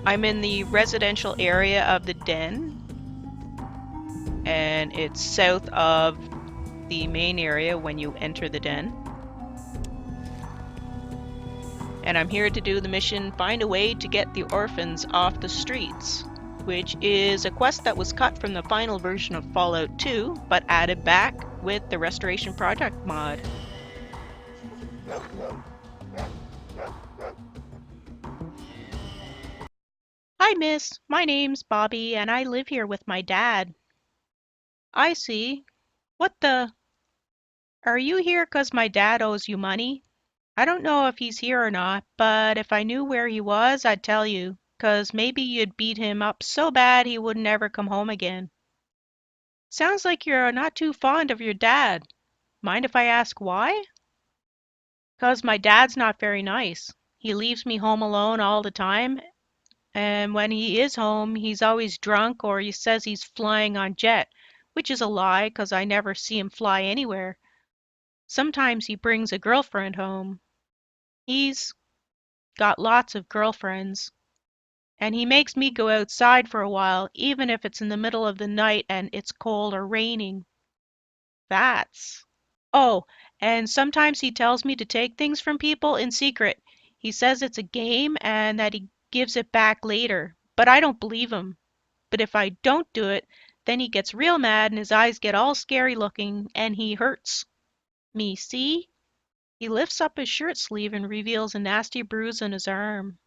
I'm in the residential area of the Den, and it's south of the main area when you enter the Den. And I'm here to do the mission Find a Way to Get the Orphans Off the Streets, which is a quest that was cut from the final version of Fallout 2, but added back with the Restoration Project mod. Hi miss, my name's Bobby and I live here with my dad. I see. What the? Are you here 'cause my dad owes you money? I don't know if he's here or not, but if I knew where he was, I'd tell you, 'cause maybe you'd beat him up so bad he wouldn't ever come home again. Sounds like you're not too fond of your dad. Mind if I ask why? 'Cause my dad's not very nice. He leaves me home alone all the time, and when he is home, he's always drunk or he says he's flying on jet, which is a lie 'cause I never see him fly anywhere. Sometimes he brings a girlfriend home. He's got lots of girlfriends. And he makes me go outside for a while, even if it's in the middle of the night and it's cold or raining. That's. Oh, and sometimes he tells me to take things from people in secret. He says it's a game and that he gives it back later, but I don't believe him. But if I don't do it, then he gets real mad and his eyes get all scary looking and he hurts me, see? He lifts up his shirt sleeve and reveals a nasty bruise on his arm.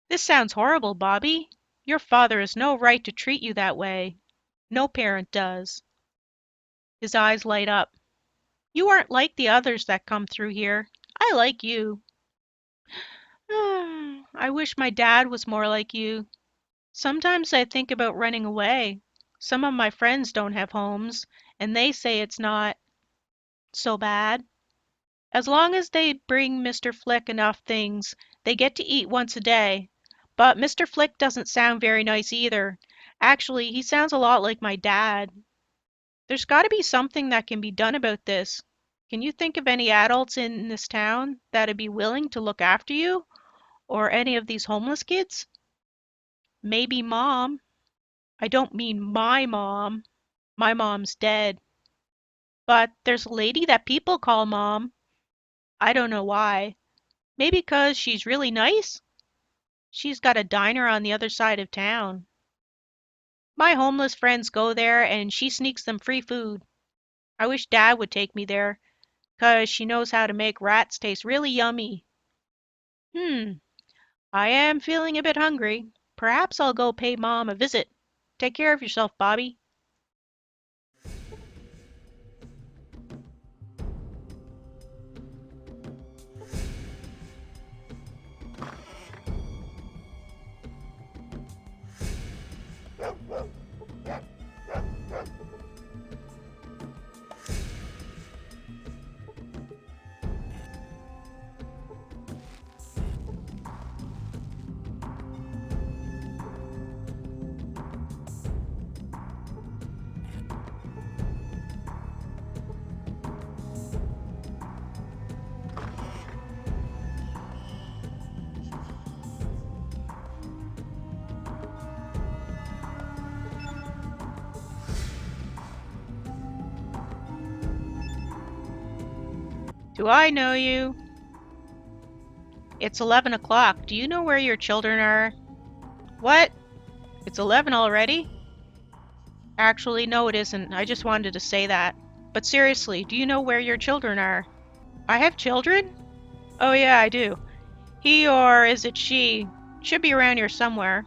This sounds horrible, Bobby. Your father has no right to treat you that way. No parent does. His eyes light up. You aren't like the others that come through here. I like you. I wish my dad was more like you. Sometimes I think about running away. Some of my friends don't have homes, and they say it's not so bad. As long as they bring Mr. Flick enough things, they get to eat once a day. But Mr. Flick doesn't sound very nice either. Actually, he sounds a lot like my dad. There's got to be something that can be done about this. Can you think of any adults in this town that'd be willing to look after you? Or any of these homeless kids? Maybe mom. I don't mean my mom. My mom's dead. But there's a lady that people call mom. I don't know why. Maybe 'cause she's really nice? She's got a diner on the other side of town. My homeless friends go there and she sneaks them free food. I wish Dad would take me there, 'cause she knows how to make rats taste really yummy. Hmm, I am feeling a bit hungry. Perhaps I'll go pay Mom a visit. Take care of yourself, Bobby. Do I know you? It's 11 o'clock. Do you know where your children are? What? It's 11 already? Actually, no, it isn't. I just wanted to say that. But seriously, do you know where your children are? I have children? Oh, yeah, I do. He or is it she? Should be around here somewhere.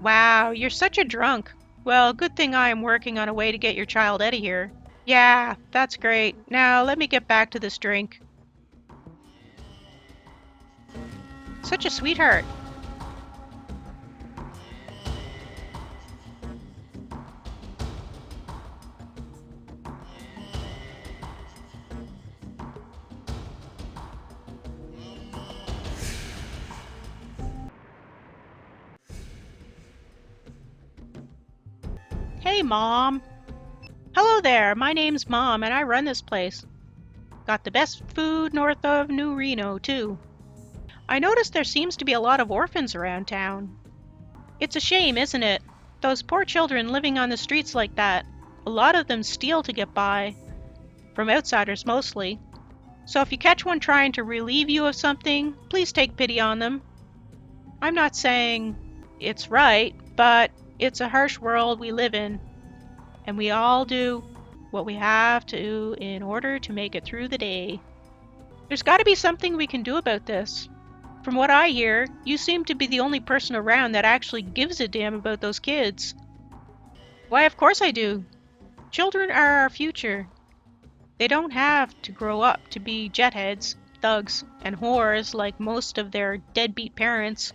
Wow, you're such a drunk. Well, good thing I am working on a way to get your child out of here. Yeah, that's great. Now let me get back to this drink. Such a sweetheart. Hey, Mom. Hello there, my name's Mom and I run this place. Got the best food north of New Reno, too. I noticed there seems to be a lot of orphans around town. It's a shame, isn't it? Those poor children living on the streets like that. A lot of them steal to get by, from outsiders mostly. So if you catch one trying to relieve you of something, please take pity on them. I'm not saying it's right, but it's a harsh world we live in, and we all do what we have to in order to make it through the day. There's got to be something we can do about this. From what I hear, you seem to be the only person around that actually gives a damn about those kids. Why, of course I do. Children are our future. They don't have to grow up to be jetheads, thugs, and whores like most of their deadbeat parents.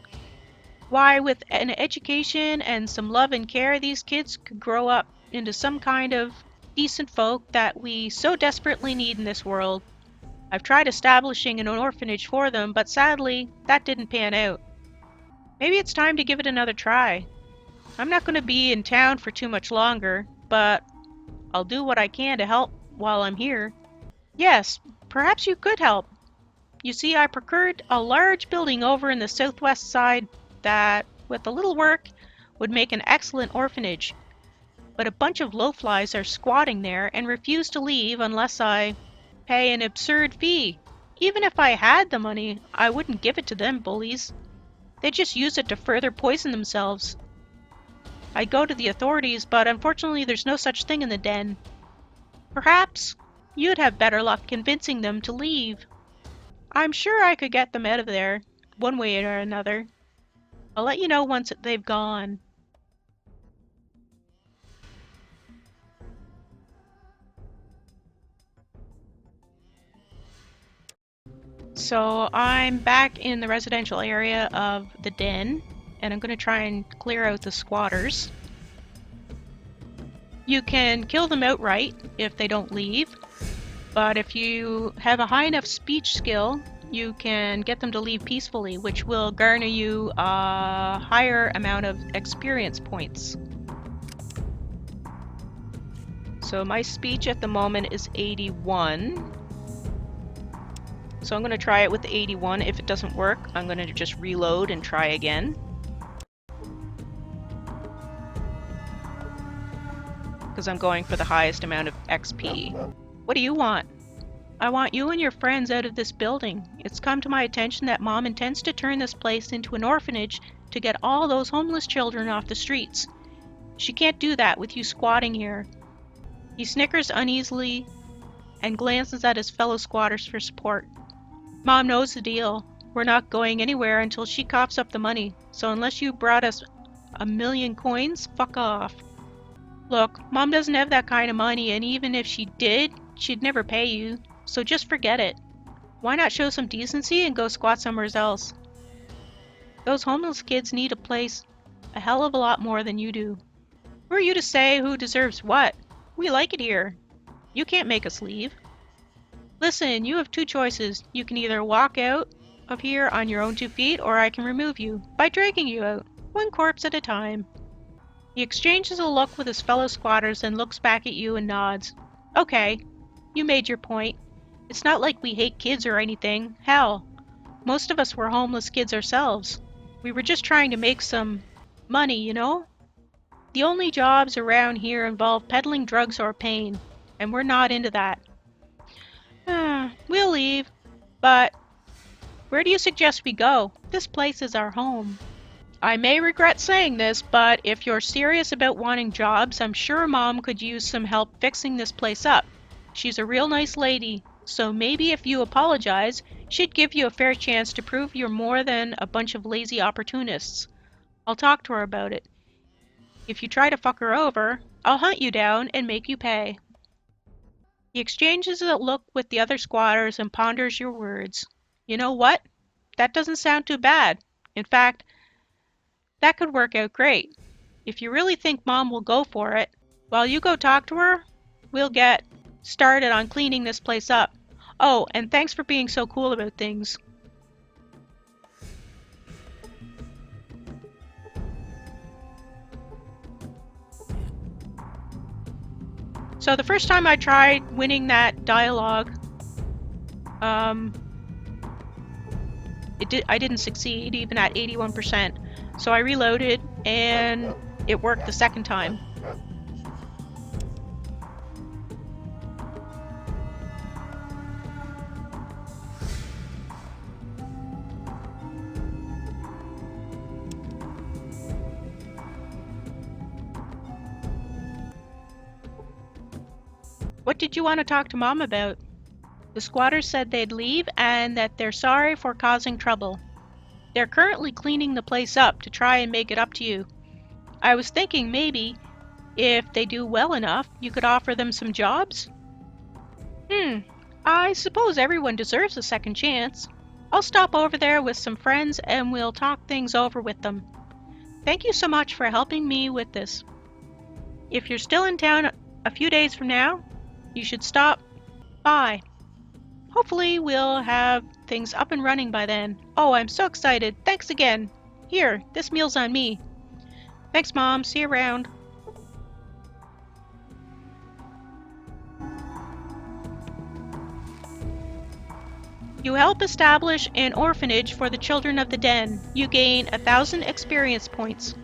Why, with an education and some love and care, these kids could grow up into some kind of decent folk that we so desperately need in this world. I've tried establishing an orphanage for them, but sadly, that didn't pan out. Maybe it's time to give it another try. I'm not going to be in town for too much longer, but I'll do what I can to help while I'm here. Yes, perhaps you could help. You see, I procured a large building over in the southwest side that, with a little work, would make an excellent orphanage. But a bunch of lowflies are squatting there and refuse to leave unless I pay an absurd fee. Even if I had the money, I wouldn't give it to them bullies. They just use it to further poison themselves. I'd go to the authorities, but unfortunately there's no such thing in the den. Perhaps you'd have better luck convincing them to leave. I'm sure I could get them out of there, one way or another. I'll let you know once they've gone. So I'm back in the residential area of the den, and I'm going to try and clear out the squatters. You can kill them outright if they don't leave, but if you have a high enough speech skill, you can get them to leave peacefully, which will garner you a higher amount of experience points. So my speech at the moment is 81. So I'm going to try it with 81. If it doesn't work, I'm going to just reload and try again. Because I'm going for the highest amount of XP. What do you want? I want you and your friends out of this building. It's come to my attention that Mom intends to turn this place into an orphanage to get all those homeless children off the streets. She can't do that with you squatting here. He snickers uneasily and glances at his fellow squatters for support. Mom knows the deal. We're not going anywhere until she coughs up the money, so unless you brought us 1,000,000 coins, fuck off. Look, Mom doesn't have that kind of money, and even if she did, she'd never pay you, so just forget it. Why not show some decency and go squat somewhere else? Those homeless kids need a place a hell of a lot more than you do. Who are you to say who deserves what? We like it here. You can't make us leave. Listen, you have two choices. You can either walk out of here on your own 2 feet, or I can remove you by dragging you out, one corpse at a time. He exchanges a look with his fellow squatters and looks back at you and nods. Okay, you made your point. It's not like we hate kids or anything. Hell, most of us were homeless kids ourselves. We were just trying to make some money, you know? The only jobs around here involve peddling drugs or pain, and we're not into that. We'll leave, but where do you suggest we go? This place is our home. I may regret saying this, but if you're serious about wanting jobs, I'm sure Mom could use some help fixing this place up. She's a real nice lady, so maybe if you apologize, she'd give you a fair chance to prove you're more than a bunch of lazy opportunists. I'll talk to her about it. If you try to fuck her over, I'll hunt you down and make you pay. He exchanges a look with the other squatters and ponders your words. You know what? That doesn't sound too bad. In fact, that could work out great. If you really think Mom will go for it, while you go talk to her, we'll get started on cleaning this place up. Oh, and thanks for being so cool about things. So the first time I tried winning that dialogue, I didn't succeed even at 81%. So I reloaded and it worked the second time. What did you want to talk to Mom about? The squatters said they'd leave and that they're sorry for causing trouble. They're currently cleaning the place up to try and make it up to you. I was thinking maybe, if they do well enough, you could offer them some jobs? I suppose everyone deserves a second chance. I'll stop over there with some friends and we'll talk things over with them. Thank you so much for helping me with this. If you're still in town a few days from now, you should stop by. Hopefully we'll have things up and running by then. Oh, I'm so excited. Thanks again. Here, this meal's on me. Thanks, Mom. See you around. You help establish an orphanage for the children of the den. You gain 1,000 experience points.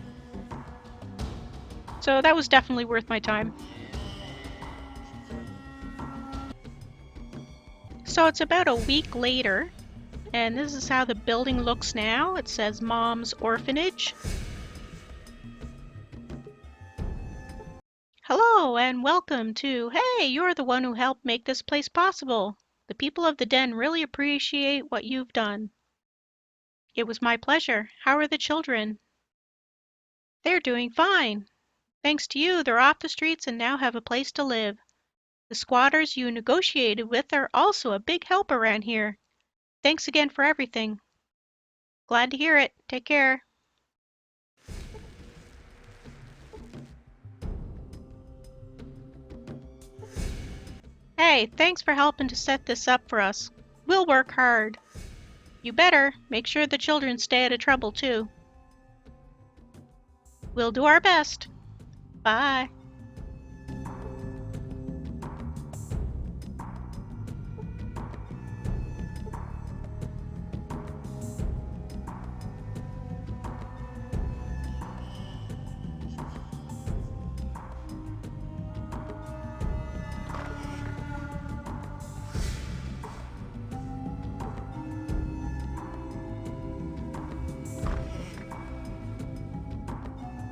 So that was definitely worth my time. So it's about a week later, and this is how the building looks now. It says Mom's Orphanage. Hello and welcome to, hey, you're the one who helped make this place possible. The people of the den really appreciate what you've done. It was my pleasure. How are the children? They're doing fine. Thanks to you, they're off the streets and now have a place to live. The squatters you negotiated with are also a big help around here. Thanks again for everything. Glad to hear it. Take care. Hey, thanks for helping to set this up for us. We'll work hard. You better make sure the children stay out of trouble too. We'll do our best. Bye.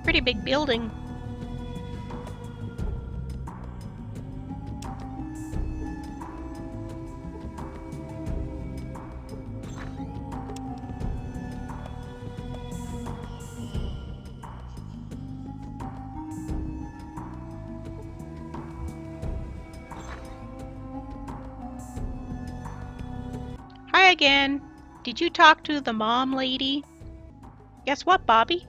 Pretty big building. Hi again. Did you talk to the mom lady? Guess what, Bobby?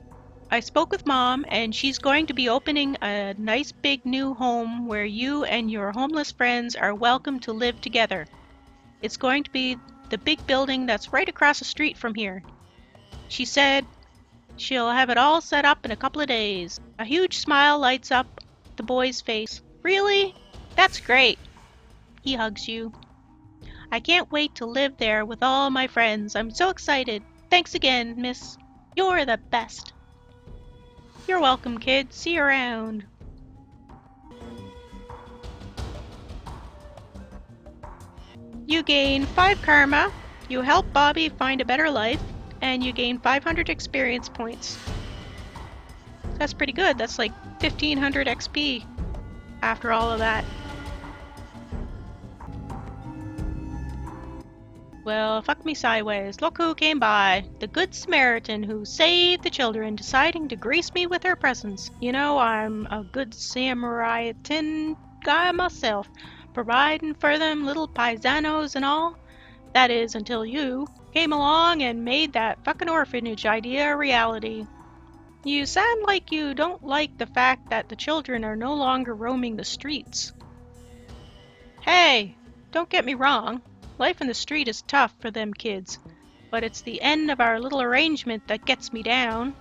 I spoke with Mom, and she's going to be opening a nice big new home where you and your homeless friends are welcome to live together. It's going to be the big building that's right across the street from here. She said she'll have it all set up in a couple of days. A huge smile lights up the boy's face. Really? That's great. He hugs you. I can't wait to live there with all my friends. I'm so excited. Thanks again, miss. You're the best. You're welcome, kid. See you around. You gain 5 karma, you help Bobby find a better life, and you gain 500 experience points. That's pretty good. That's like 1,500 XP after all of that. Well, fuck me sideways. Look who came by. The Good Samaritan who saved the children, deciding to grace me with her presence. You know, I'm a good Samaritan guy myself, providing for them little paisanos and all. That is, until you came along and made that fucking orphanage idea a reality. You sound like you don't like the fact that the children are no longer roaming the streets. Hey, don't get me wrong. Life in the street is tough for them kids, but it's the end of our little arrangement that gets me down.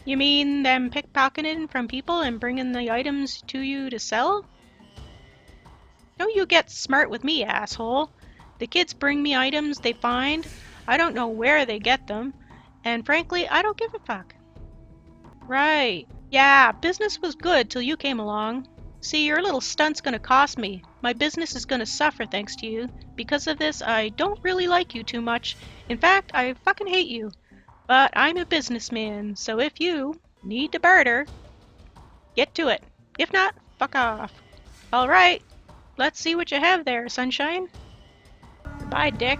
You mean them pickpocketing from people and bringing the items to you to sell? Don't you get smart with me, asshole. The kids bring me items they find. I don't know where they get them. And frankly, I don't give a fuck. Right. Yeah, business was good till you came along. See, your little stunt's gonna cost me. My business is gonna suffer thanks to you. Because of this, I don't really like you too much. In fact, I fucking hate you. But I'm a businessman, so if you need to barter, get to it. If not, fuck off. All right, let's see what you have there, sunshine. Bye, dick.